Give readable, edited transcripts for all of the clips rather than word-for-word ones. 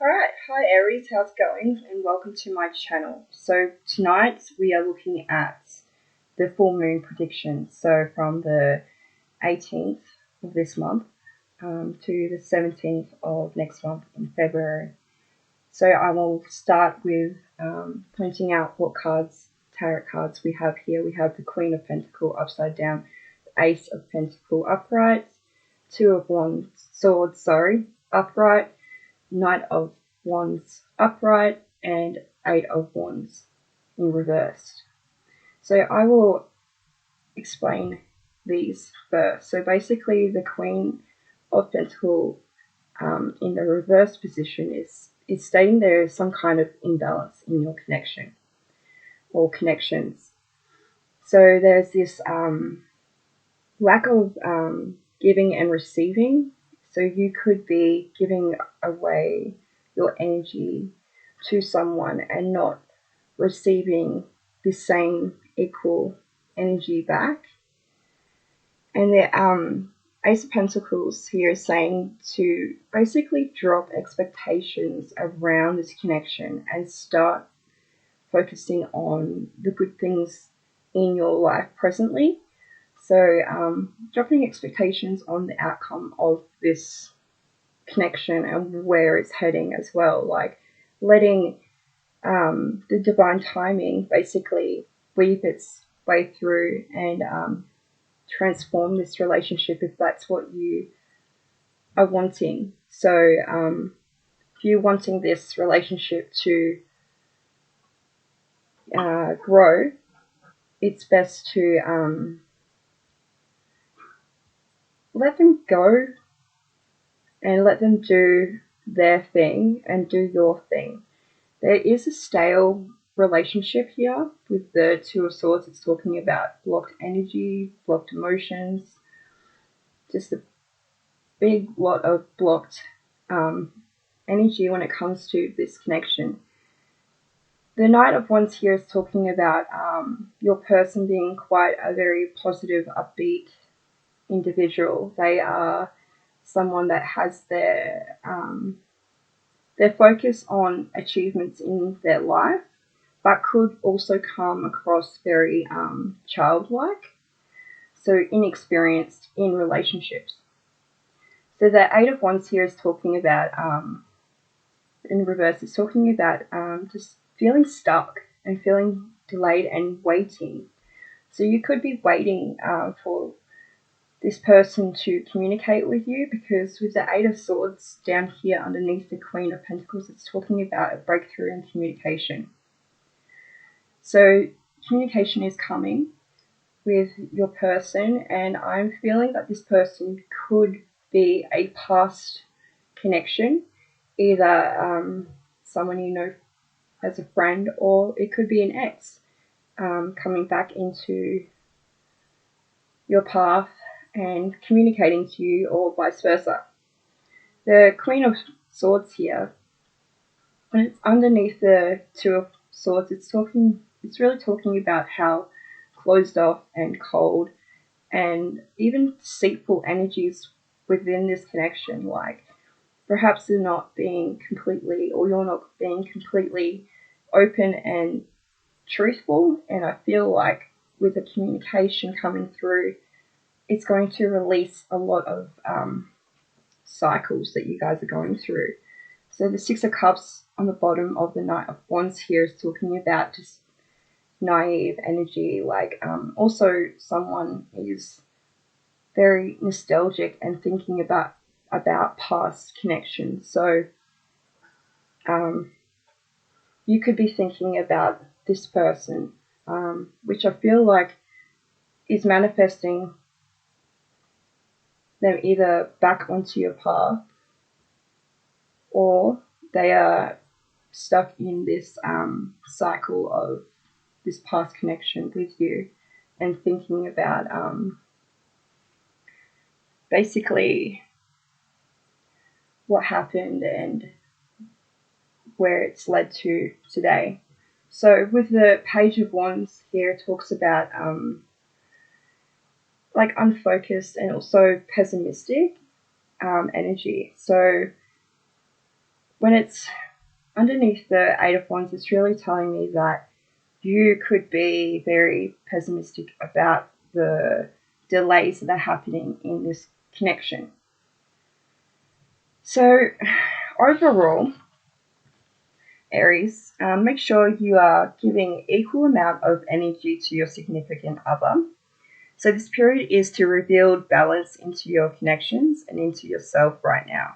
Alright, hi Aries, how's it going? And welcome to my channel. So tonight we are looking at the full moon prediction. So from the 18th of this month to the 17th of next month in February. So I will start with pointing out what tarot cards we have here. We have the Queen of Pentacles upside down, the Ace of Pentacles upright, Two of Swords upright, Knight of Wands upright, and Eight of Wands in reversed. So I will explain these first. So basically the Queen of Pentacles in the reverse position is stating there is some kind of imbalance in your connection or connections. So there's this lack of giving and receiving. So you could be giving away your energy to someone and not receiving the same equal energy back. And the Ace of Pentacles here is saying to basically drop expectations around this connection and start focusing on the good things in your life presently. So dropping expectations on the outcome of this connection and where it's heading as well, like letting the divine timing basically weave its way through and transform this relationship if that's what you are wanting. So if you're wanting this relationship to grow, it's best to let them go and let them do their thing and do your thing. There is a stale relationship here with the Two of Swords. It's talking about blocked energy, blocked emotions, just a big lot of blocked energy when it comes to this connection. The Knight of Wands here is talking about your person being quite a very positive, upbeat individual. They are someone that has their focus on achievements in their life, but could also come across very childlike, so inexperienced in relationships. So the Eight of Wands here is talking about, in reverse, it's talking about just feeling stuck and feeling delayed and waiting. So you could be waiting for this person to communicate with you, because with the Eight of Swords down here underneath the Queen of Pentacles, it's talking about a breakthrough in communication. So communication is coming with your person, and I'm feeling that this person could be a past connection, either someone you know as a friend, or it could be an ex coming back into your path and communicating to you, or vice versa. The Queen of Swords here, when it's underneath the Two of Swords, it's really talking about how closed off and cold and even deceitful energies within this connection, like perhaps they're not being completely, or you're not being completely open and truthful. And I feel like with the communication coming through, it's going to release a lot of cycles that you guys are going through. So the Six of Cups on the bottom of the Knight of Wands here is talking about just naive energy, like also someone is very nostalgic and thinking about past connections. So you could be thinking about this person, which I feel like is manifesting them either back onto your path, or they are stuck in this cycle of this past connection with you and thinking about basically what happened and where it's led to today. So with the Page of Wands here, it talks about like unfocused and also pessimistic energy. So when it's underneath the Eight of Wands, it's really telling me that you could be very pessimistic about the delays that are happening in this connection. So overall, Aries, make sure you are giving equal amount of energy to your significant other. So this period is to rebuild balance into your connections and into yourself right now.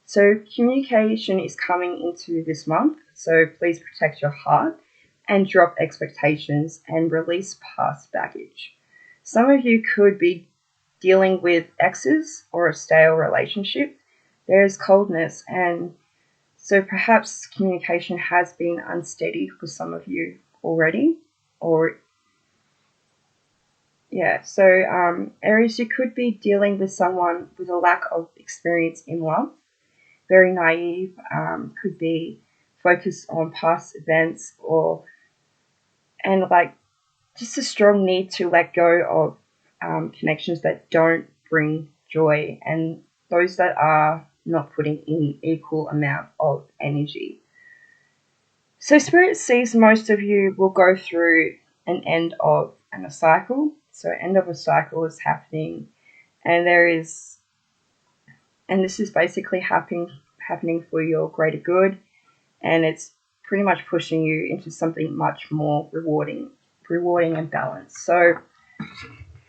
So communication is coming into this month, so please protect your heart and drop expectations and release past baggage. Some of you could be dealing with exes or a stale relationship. There is coldness, and so perhaps communication has been unsteady for some of you already, or yeah, so Aries, you could be dealing with someone with a lack of experience in love, very naive, could be focused on past events, and like just a strong need to let go of connections that don't bring joy, and those that are not putting in equal amount of energy. So Spirit sees most of you will go through an end of a cycle. So end of a cycle is happening, and this is basically happening for your greater good, and it's pretty much pushing you into something much more rewarding and balanced. So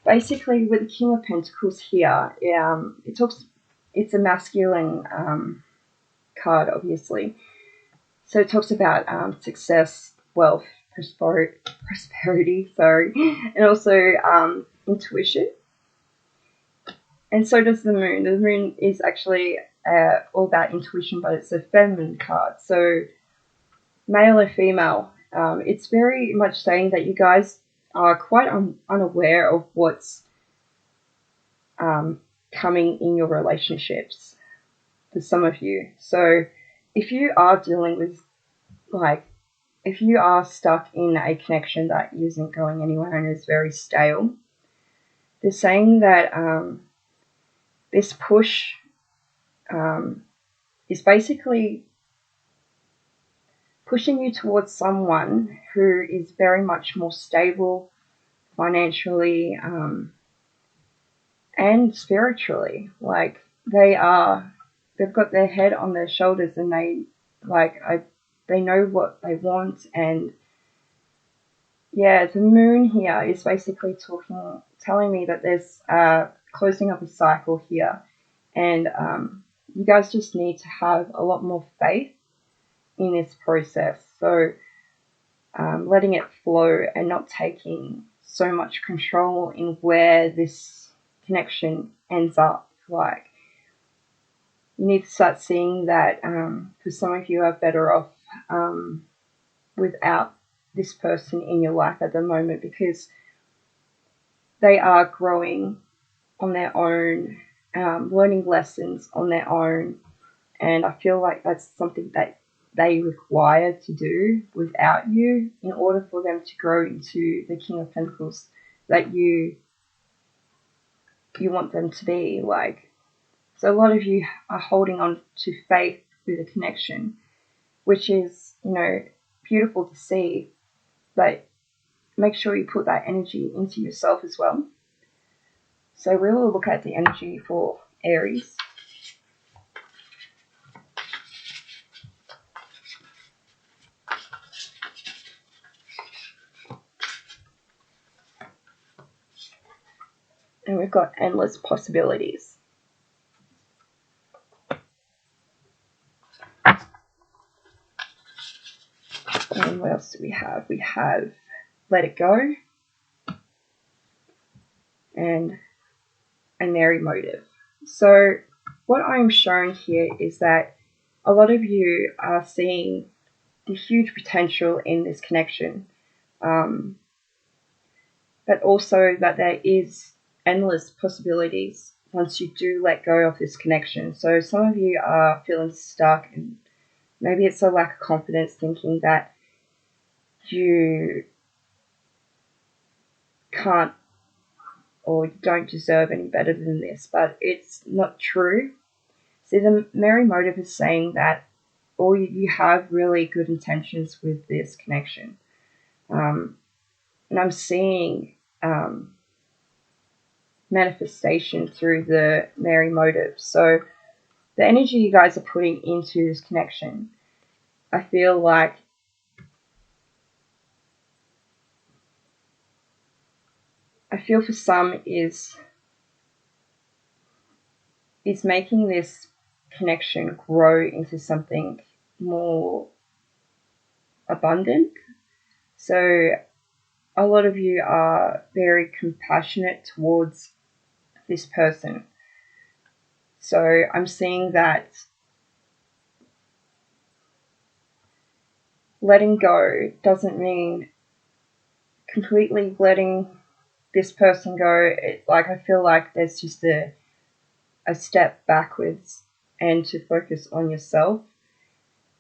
basically, with the King of Pentacles here, it's a masculine card, obviously. So it talks about success, wealth, prosperity, and also intuition. And so does the moon. The moon is actually all about intuition, but it's a feminine card. So male or female, it's very much saying that you guys are quite unaware of what's coming in your relationships for some of you. So if you are dealing with, if you are stuck in a connection that isn't going anywhere and is very stale, they're saying that this push is basically pushing you towards someone who is very much more stable financially and spiritually. Like they've got their head on their shoulders, and they know what they want. And yeah, the moon here is basically telling me that there's closing of a cycle here, and you guys just need to have a lot more faith in this process. So letting it flow and not taking so much control in where this connection ends up. Like, you need to start seeing that for some of you are better off without this person in your life at the moment, because they are growing on their own, learning lessons on their own, and I feel like that's something that they require to do without you in order for them to grow into the King of Pentacles that you want them to be. Like, so a lot of you are holding on to faith through the connection, which is, beautiful to see, but make sure you put that energy into yourself as well. So we will look at the energy for Aries. And we've got endless possibilities. And what else do we have? We have Let It Go and a merry motive. So what I'm showing here is that a lot of you are seeing the huge potential in this connection, but also that there is endless possibilities once you do let go of this connection. So some of you are feeling stuck, and maybe it's a lack of confidence, thinking that you can't or you don't deserve any better than this, but it's not true. See, the merry motive is saying that or you have really good intentions with this connection. And I'm seeing manifestation through the Mary motive. So the energy you guys are putting into this connection, I feel like for some is making this connection grow into something more abundant. So a lot of you are very compassionate towards this person. So I'm seeing that letting go doesn't mean completely letting this person go. I feel like there's just a step backwards and to focus on yourself.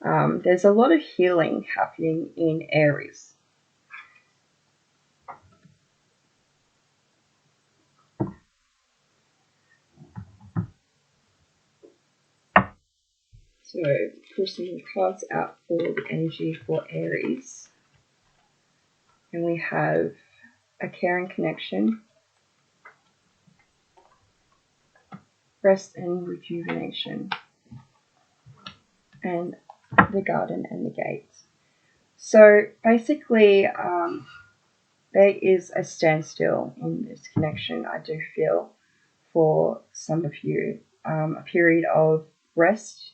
There's a lot of healing happening in Aries. So pull some cards out for the energy for Aries. And we have a caring connection, rest and rejuvenation, and the garden and the gate. So basically, there is a standstill in this connection, I do feel, for some of you. A period of rest,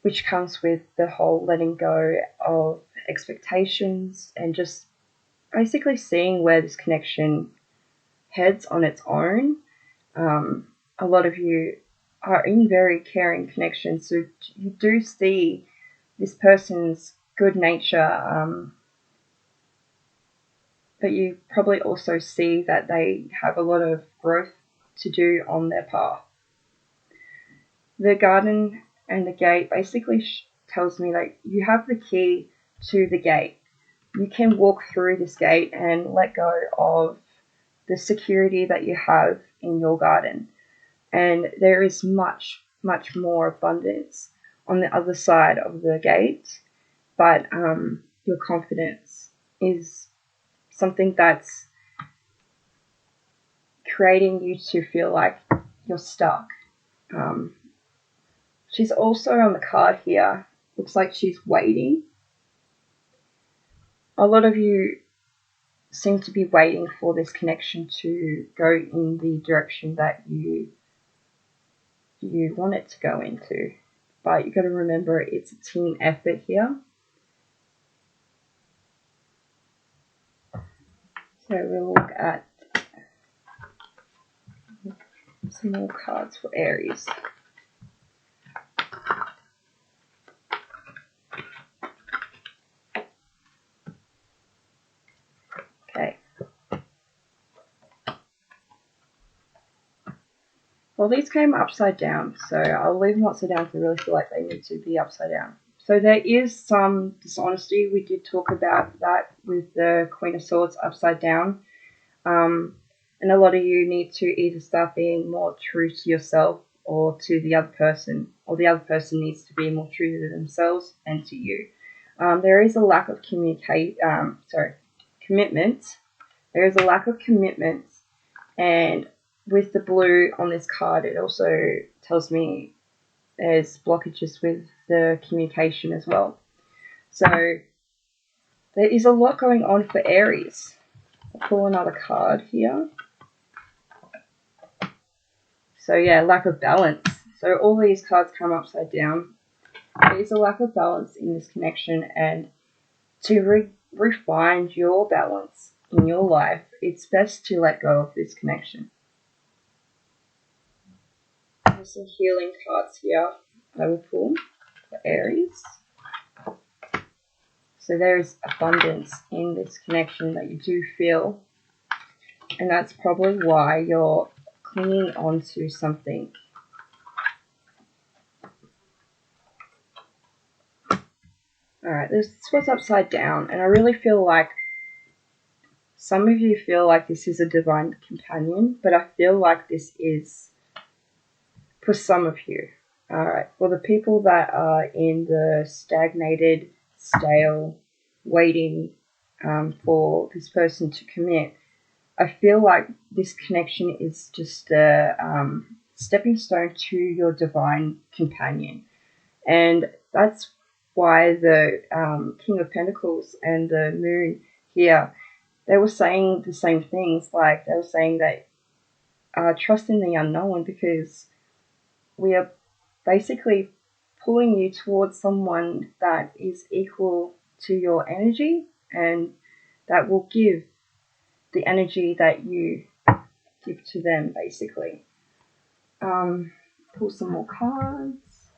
which comes with the whole letting go of expectations and just basically seeing where this connection heads on its own. A lot of you are in very caring connections, so you do see this person's good nature, but you probably also see that they have a lot of growth to do on their path. The garden and the gate basically tells me that you have the key to the gate. You can walk through this gate and let go of the security that you have in your garden. And there is much, much more abundance on the other side of the gate. But your confidence is something that's creating you to feel like you're stuck. She's also on the card here. Looks like she's waiting. A lot of you seem to be waiting for this connection to go in the direction that you want it to go into. But you got to remember, it's a team effort here. So we'll look at some more cards for Aries. Okay. Well, these came upside down, so I'll leave them upside down if I really feel like they need to be upside down. So there is some dishonesty. We did talk about that with the Queen of Swords upside down. And a lot of you need to either start being more true to yourself or to the other person, or the other person needs to be more true to themselves and to you. There is a lack of commitment. There is a lack of commitment, and with the blue on this card, it also tells me there's blockages with the communication as well. So there is a lot going on for Aries. I'll pull another card here. So yeah, lack of balance. So all these cards come upside down. There is a lack of balance in this connection, and to refine your balance in your life, it's best to let go of this connection. There's some healing cards here I will pull for Aries. So there is abundance in this connection that you do feel, and that's probably why you're clinging on to something. Alright, this was upside down, and I really feel like some of you feel like this is a divine companion, but I feel like this is for some of you. Alright, for the people that are in the stagnated, stale, waiting for this person to commit, I feel like this connection is just a stepping stone to your divine companion. And that's why the King of Pentacles and the Moon here, they were saying the same things. Like, they were saying that trust in the unknown, because we are basically pulling you towards someone that is equal to your energy and that will give the energy that you give to them, basically. Pull some more cards.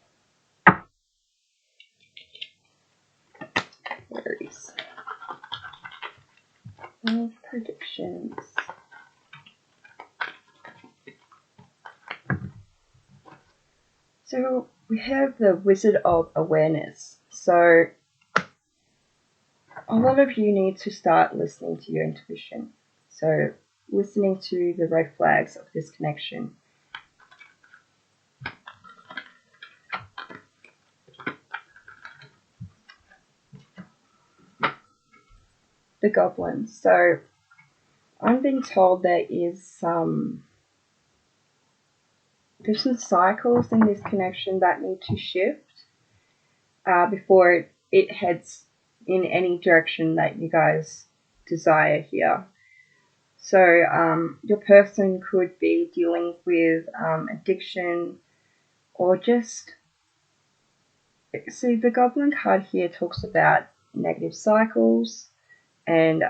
Aries. Love predictions. So we have the Wizard of Awareness. So a lot of you need to start listening to your intuition. So listening to the red flags of this connection. The Goblin. So I'm being told there's some cycles in this connection that need to shift before it heads in any direction that you guys desire here. So your person could be dealing with addiction, or just, see, the Goblin card here talks about negative cycles, and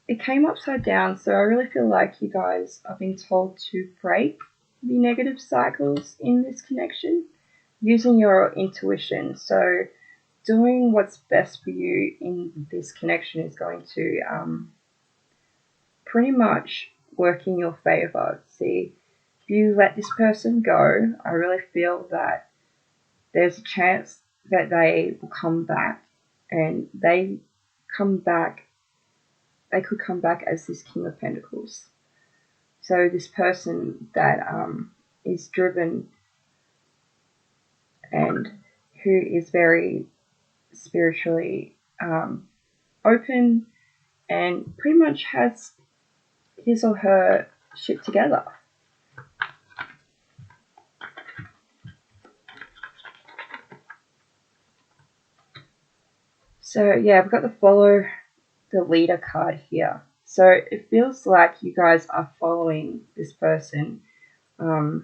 it came upside down, so I really feel like you guys are being told to break the negative cycles in this connection using your intuition. So doing what's best for you in this connection is going to pretty much work in your favor. See, if you let this person go, I really feel that there's a chance that they will come back, and they could come back as this King of Pentacles. So this person that is driven and who is very spiritually open and pretty much has his or her shit together. So yeah, I've got the follow the leader card here. So it feels like you guys are following this person. And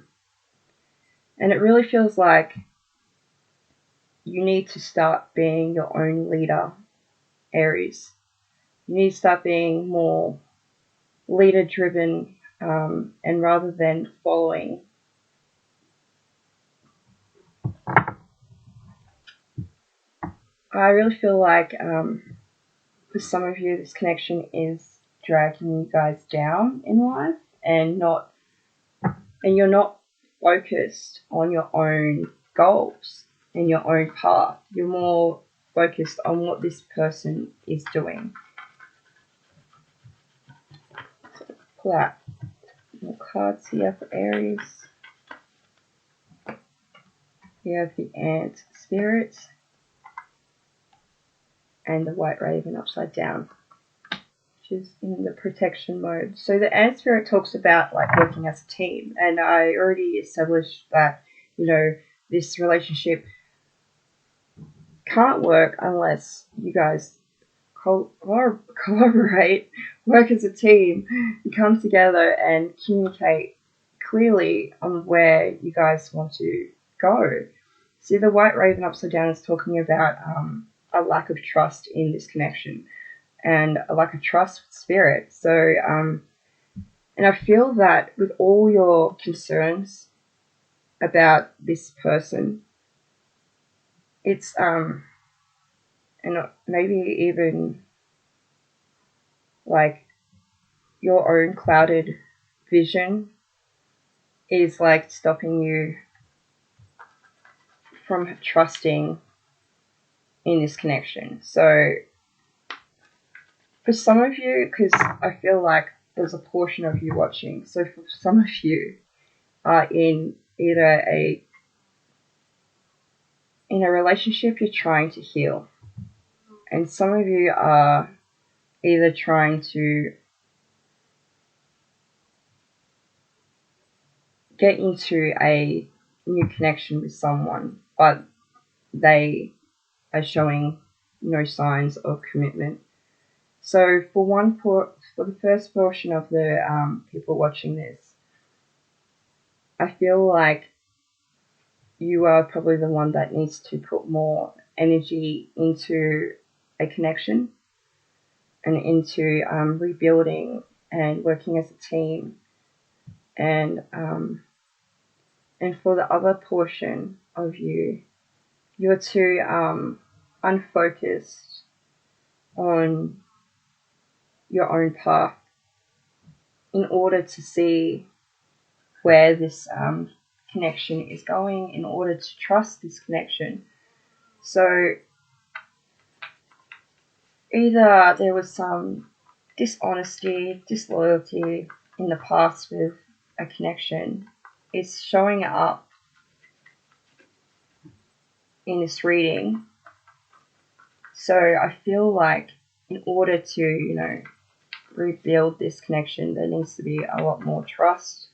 it really feels like you need to start being your own leader, Aries. You need to start being more leader driven, and rather than following. I really feel like for some of you, this connection is dragging you guys down in life, and you're not focused on your own goals and your own path. You're more focused on what this person is doing. So pull out more cards here for Aries. We have the Ant Spirit and the White Raven upside down, which is in the protection mode. So the Ant Spirit talks about like working as a team, and I already established that, you know, this relationship can't work unless you guys collaborate, work as a team, and come together and communicate clearly on where you guys want to go. See, the White Raven upside down is talking about a lack of trust in this connection and a lack of trust with spirit. So, and I feel that with all your concerns about this person, it's and maybe even like your own clouded vision is like stopping you from trusting in this connection. So for some of you, because I feel like there's a portion of you watching, so for some of you, are in either in a relationship you're trying to heal. And some of you are either trying to get into a new connection with someone, but they are showing no signs of commitment. So for the first portion of the people watching this, I feel like you are probably the one that needs to put more energy into a connection and into rebuilding and working as a team. And for the other portion of you, you're too unfocused on your own path in order to see where this connection is going, in order to trust this connection. So either there was some dishonesty, disloyalty in the past with a connection. It's showing up in this reading. So I feel like in order to, rebuild this connection, there needs to be a lot more trust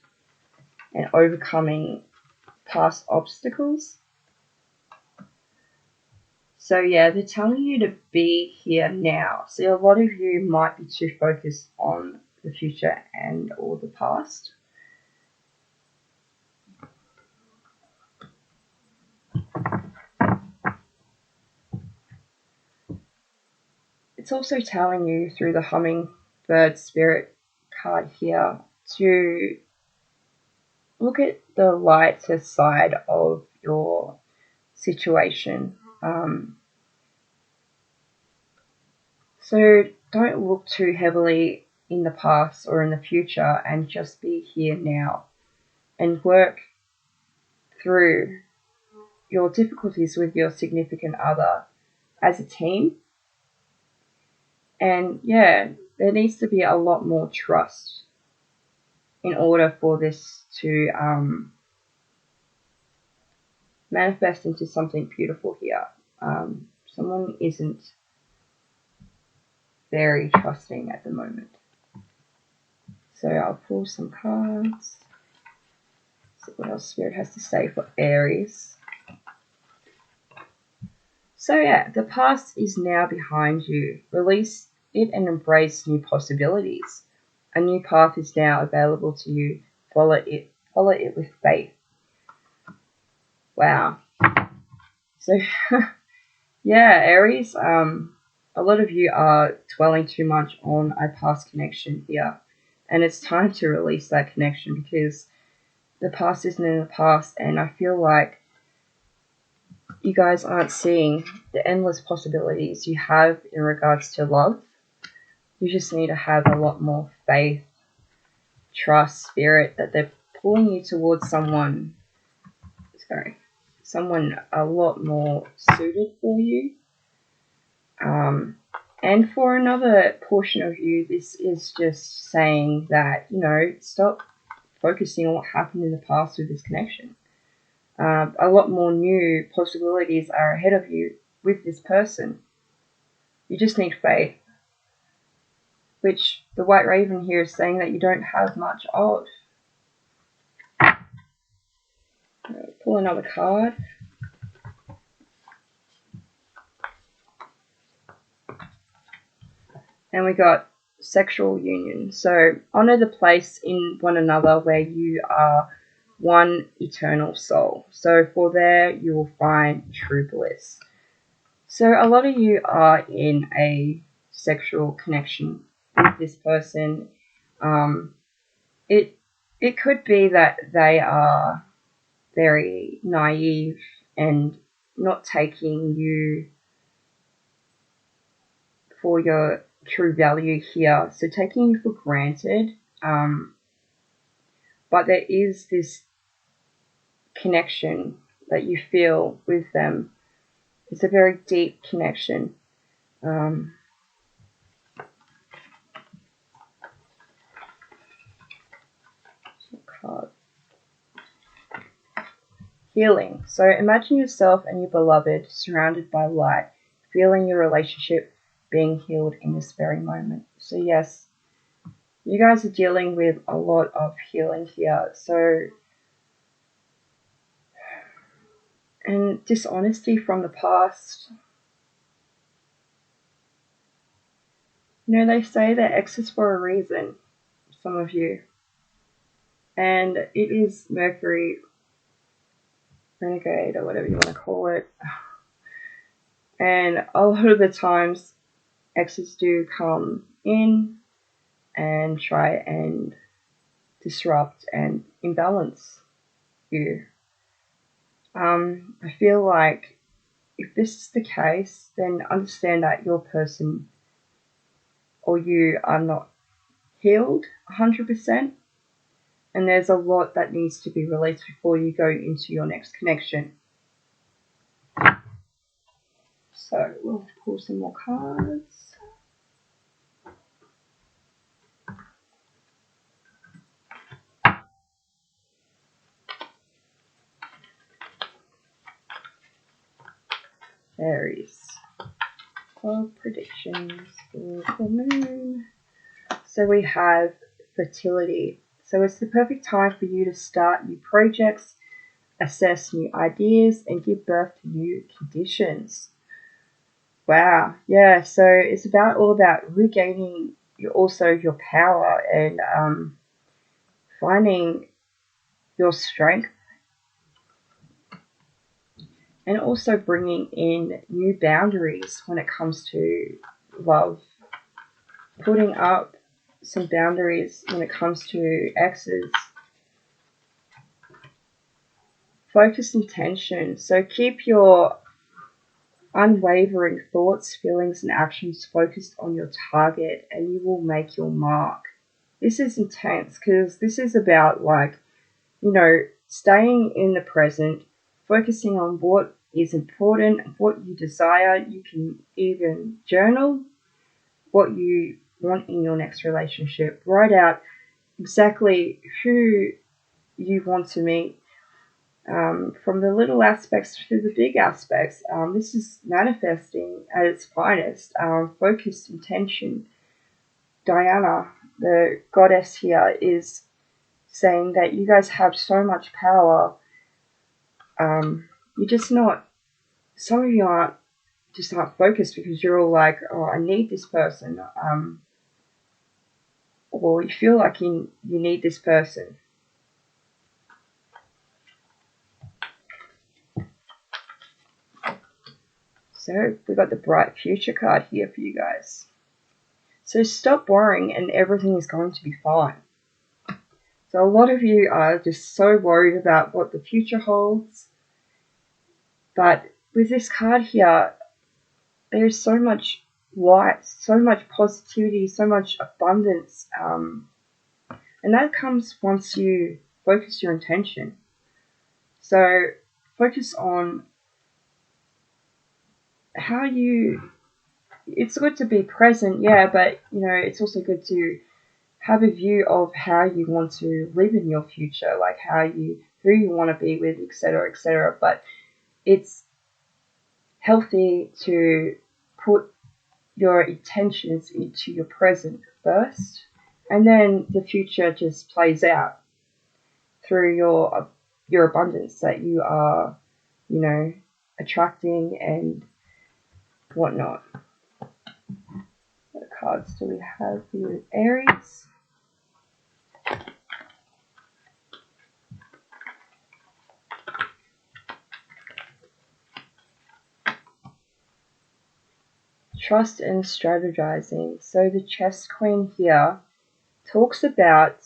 and overcoming past obstacles. So yeah, they're telling you to be here now. So a lot of you might be too focused on the future and or the past. It's also telling you through the hummingbird spirit card here to look at the lighter side of your situation. So don't look too heavily in the past or in the future, and just be here now and work through your difficulties with your significant other as a team. And yeah, there needs to be a lot more trust in order for this to manifest into something beautiful here. Someone isn't very trusting at the moment. So I'll pull some cards. See what else Spirit has to say for Aries. So yeah, the past is now behind you. Release it and embrace new possibilities. A new path is now available to you. Follow it with faith. Wow. So yeah, Aries, a lot of you are dwelling too much on a past connection here. And it's time to release that connection, because the past isn't in the past, and I feel like you guys aren't seeing the endless possibilities you have in regards to love. You just need to have a lot more faith, trust, spirit that they're pulling you towards someone a lot more suited for you. And for another portion of you, this is just saying that, stop focusing on what happened in the past with this connection. A lot more new possibilities are ahead of you with this person. You just need faith, which the White Raven here is saying that you don't have much of. Pull another card. And we got sexual union. So honor the place in one another where you are one eternal soul. So for there you will find true bliss. So a lot of you are in a sexual connection with this person. It could be that they are very naive and not taking you for your true value here. So taking you for granted. But there is this connection that you feel with them. It's a very deep connection. Card. healing. So imagine yourself and your beloved surrounded by light, feeling your relationship being healed in this very moment. So yes, you guys are dealing with a lot of healing here. So, and dishonesty from the past. You know, they say that X is for a reason, some of you. And it is Mercury renegade or whatever you want to call it. And a lot of the times, exes do come in and try and disrupt and imbalance you. I feel like if this is the case, then understand that your person or you are not healed 100%, and there's a lot that needs to be released before you go into your next connection. So we'll pull some more cards. Aries. Predictions for the moon. So we have fertility. So it's the perfect time for you to start new projects, assess new ideas, and give birth to new conditions. Wow, yeah. So it's all about regaining your power and finding your strength, and also bringing in new boundaries when it comes to love. Putting up some boundaries when it comes to exes. Focus intention. So keep your unwavering thoughts, feelings, and actions focused on your target, and you will make your mark. This is intense because this is about, like, staying in the present, focusing on what is important, what you desire. You can even journal what you want in your next relationship. Write out exactly who you want to meet, from the little aspects to the big aspects. This is manifesting at its finest. Focused intention. Diana, the goddess here, is saying that you guys have so much power. You're just not, some of you aren't focused because you're all like, oh, I need this person. Or you feel like you need this person. So we got the bright future card here for you guys. So stop worrying and everything is going to be fine. So a lot of you are just so worried about what the future holds. But with this card here, there's so much light, so much positivity, so much abundance. And that comes once you focus your intention. So focus on how it's good to be present, yeah, but it's also good to have a view of how you want to live in your future, like who you want to be with, etc., etc. But it's healthy to put your intentions into your present first, and then the future just plays out through your abundance that you are, attracting and whatnot. What cards do we have here? Aries. Trust and strategizing. So the chess queen here talks about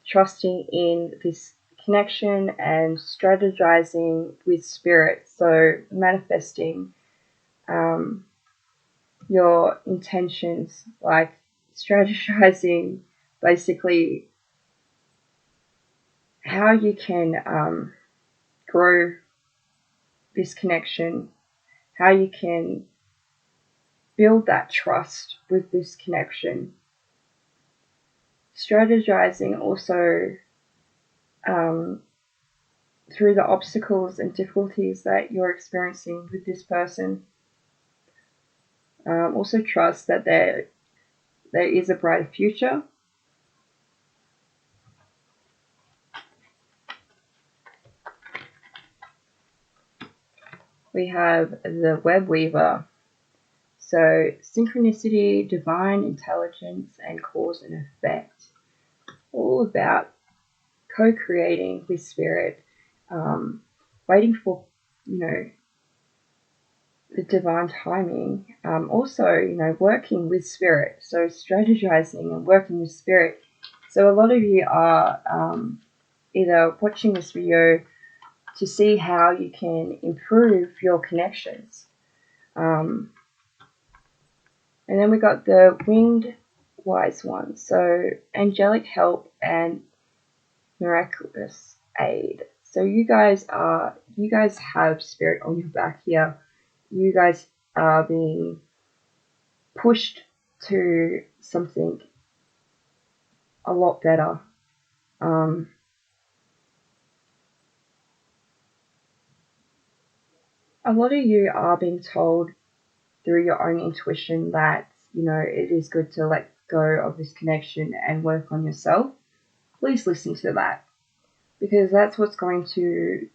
trusting in this connection and strategizing with spirit. So manifesting your intentions, like strategizing basically how you can grow this connection, how you can build that trust with this connection. Strategizing also through the obstacles and difficulties that you're experiencing with this person. Also trust that there is a brighter future. We have the web weaver. So synchronicity, divine intelligence, and cause and effect. All about co-creating with spirit, waiting for, the divine timing. Also, working with spirit. So strategizing and working with spirit. So a lot of you are either watching this video to see how you can improve your connections. And then we got the winged wise one. So angelic help and miraculous aid. So you guys have spirit on your back here. You guys are being pushed to something a lot better. A lot of you are being told through your own intuition that, it is good to let go of this connection and work on yourself. Please listen to that, because that's what's going to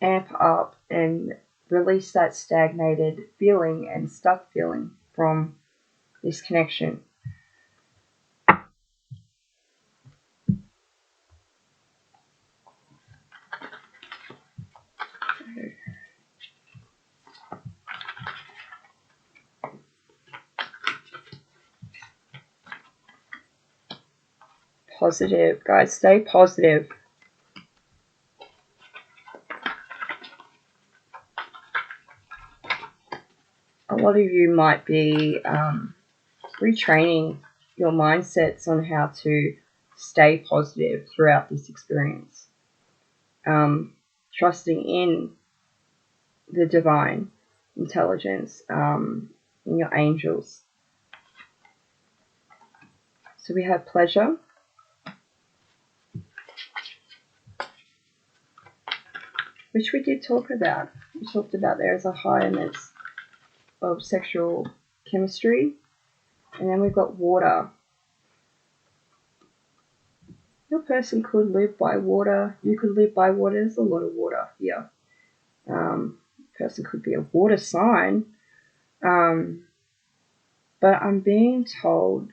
amp up and release that stagnated feeling and stuck feeling from this connection. Positive, guys, stay positive. A lot of you might be retraining your mindsets on how to stay positive throughout this experience. Trusting in the divine intelligence, in your angels. So we have pleasure. Which we did talk about. We talked about there is a highness of sexual chemistry. And then we've got water. Your person could live by water. You could live by water. There's a lot of water here. Person could be a water sign. But I'm being told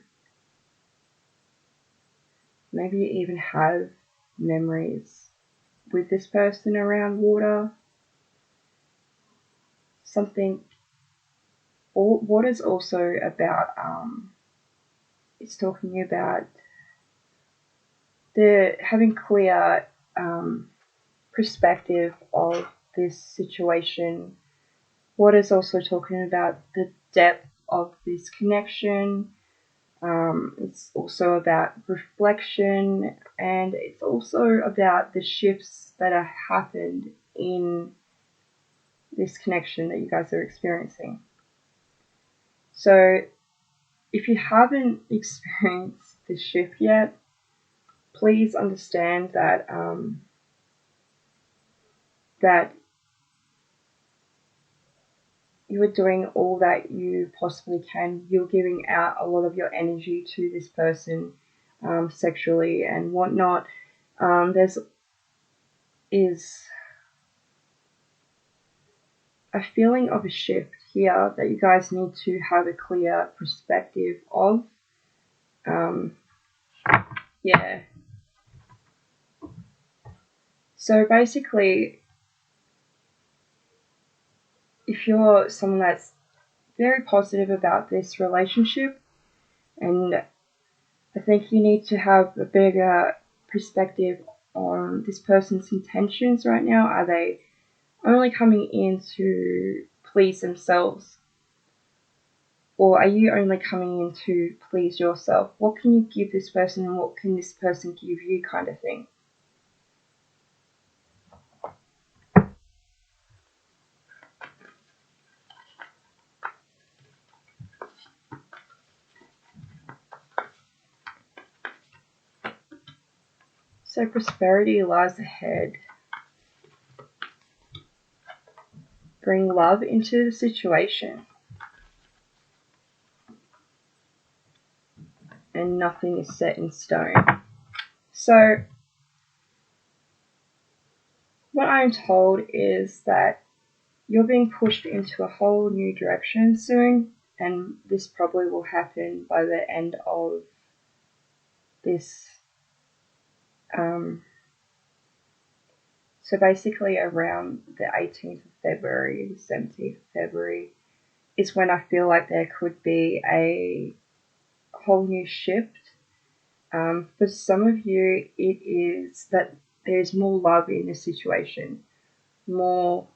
maybe you even have memories with this person around water. Water's also about, it's talking about having clear perspective of this situation. Water's also talking about the depth of this connection. It's also about reflection, and it's also about the shifts that have happened in this connection that you guys are experiencing. So if you haven't experienced this shift yet, please understand that that you are doing all that you possibly can. You're giving out a lot of your energy to this person, sexually and whatnot. There's a feeling of a shift here that you guys need to have a clear perspective of. Yeah. So basically, if you're someone that's very positive about this relationship, and I think you need to have a bigger perspective on this person's intentions right now. Are they only coming in to please themselves? Or are you only coming in to please yourself? What can you give this person and what can this person give you, kind of thing? So prosperity lies ahead. bring love into the situation. And nothing is set in stone. So what I'm told is that you're being pushed into a whole new direction soon, and this probably will happen by the end of this. So basically around the 18th of February, the 17th of February is when I feel like there could be a whole new shift. For some of you, it is that there's more love in the situation, more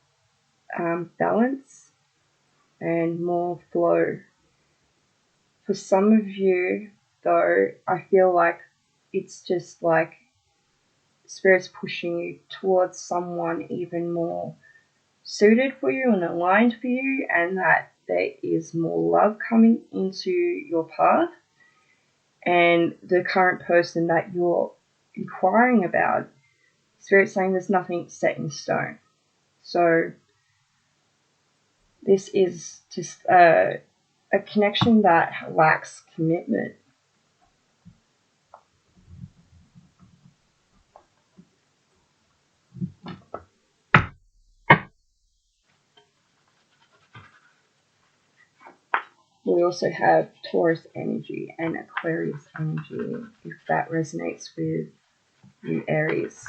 balance, and more flow. For some of you, though, I feel like it's just like Spirit's pushing you towards someone even more suited for you and aligned for you, and that there is more love coming into your path. And the current person that you're inquiring about, Spirit's saying there's nothing set in stone. So this is just a connection that lacks commitment. We also have Taurus energy and Aquarius energy, if that resonates with you, Aries.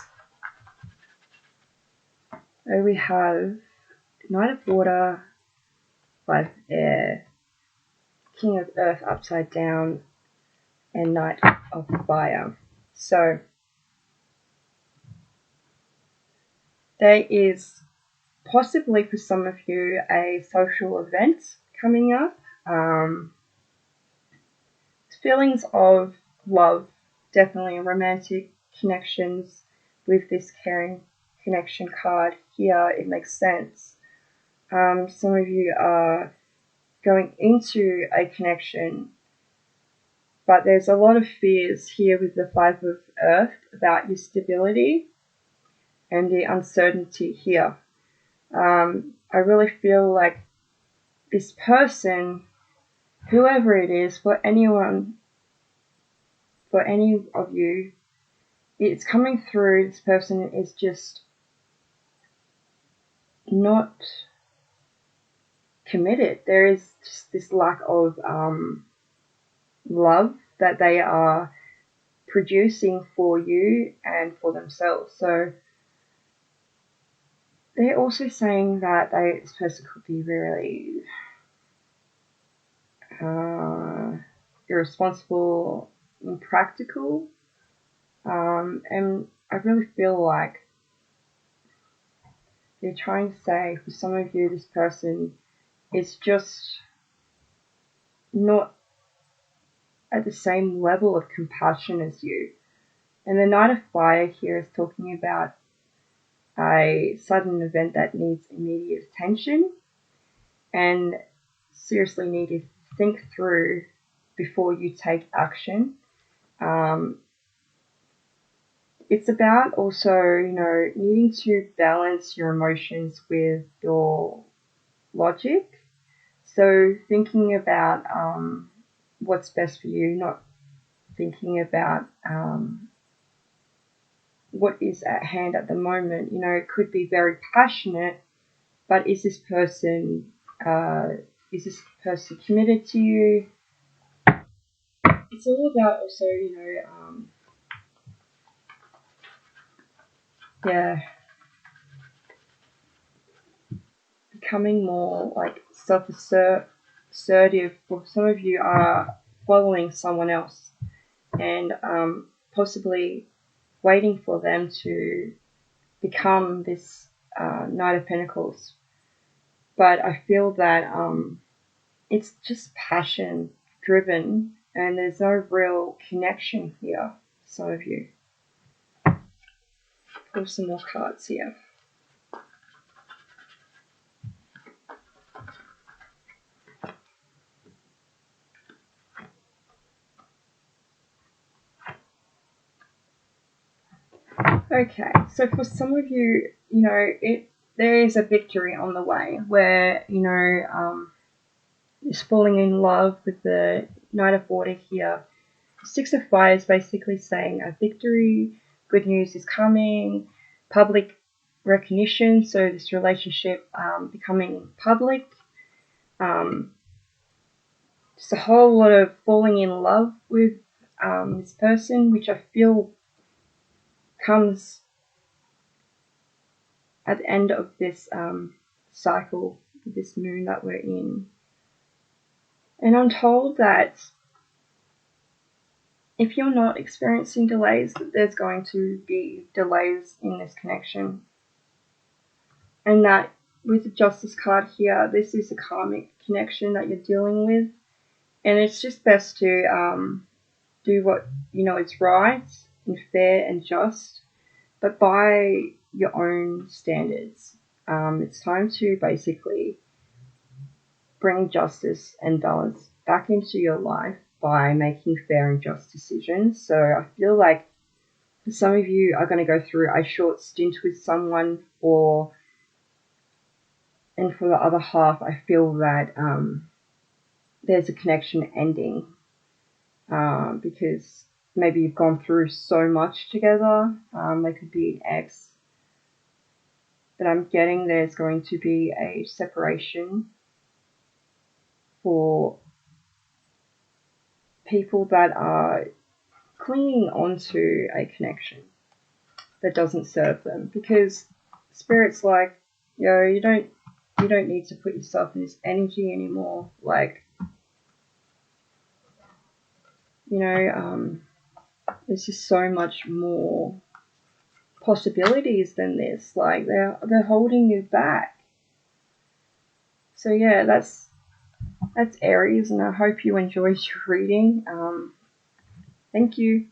So we have Knight of Water, Five of Air, King of Earth upside down, and Knight of Fire. So there is possibly for some of you a social event coming up. Feelings of love, definitely romantic connections with this caring connection card here. It makes sense. Some of you are going into a connection, but there's a lot of fears here with the Five of Earth about your stability and the uncertainty here. I really feel like this person, whoever it is, for anyone, for any of you, it's coming through. This person is just not committed. There is just this lack of love that they are producing for you and for themselves. So they're also saying that this person could be really irresponsible, impractical, and I really feel like they're trying to say, for some of you, this person is just not at the same level of compassion as you. And the Knight of Fire here is talking about a sudden event that needs immediate attention and seriously need to think through before you take action. It's about also, needing to balance your emotions with your logic. So thinking about what's best for you, not thinking about what is at hand at the moment. It could be very passionate, but is this person committed to you? It's all about also, becoming more like self-assertive. For some of you are following someone else and possibly waiting for them to become this Knight of Pentacles. But I feel that it's just passion driven and there's no real connection here, some of you. Pull some more cards here. Okay, so for some of you, there is a victory on the way where, you know, is falling in love with the Knight of Water here. Six of Fire is basically saying a victory, good news is coming, public recognition, so this relationship becoming public. Just a whole lot of falling in love with this person, which I feel comes at the end of this cycle, this moon that we're in. And I'm told that if you're not experiencing delays, that there's going to be delays in this connection. And that with the Justice card here, this is a karmic connection that you're dealing with. And it's just best to do what you know is right and fair and just, but by your own standards. It's time to basically bring justice and balance back into your life by making fair and just decisions. So I feel like some of you are going to go through a short stint with someone, and for the other half, I feel that there's a connection ending because maybe you've gone through so much together. They could be an ex, but I'm getting there's going to be a separation for people that are clinging onto a connection that doesn't serve them, because Spirit's like, yo, you don't need to put yourself in this energy anymore. Like, you know, there's just so much more possibilities than this. Like, they're holding you back. So yeah, that's Aries, and I hope you enjoyed your reading. Thank you.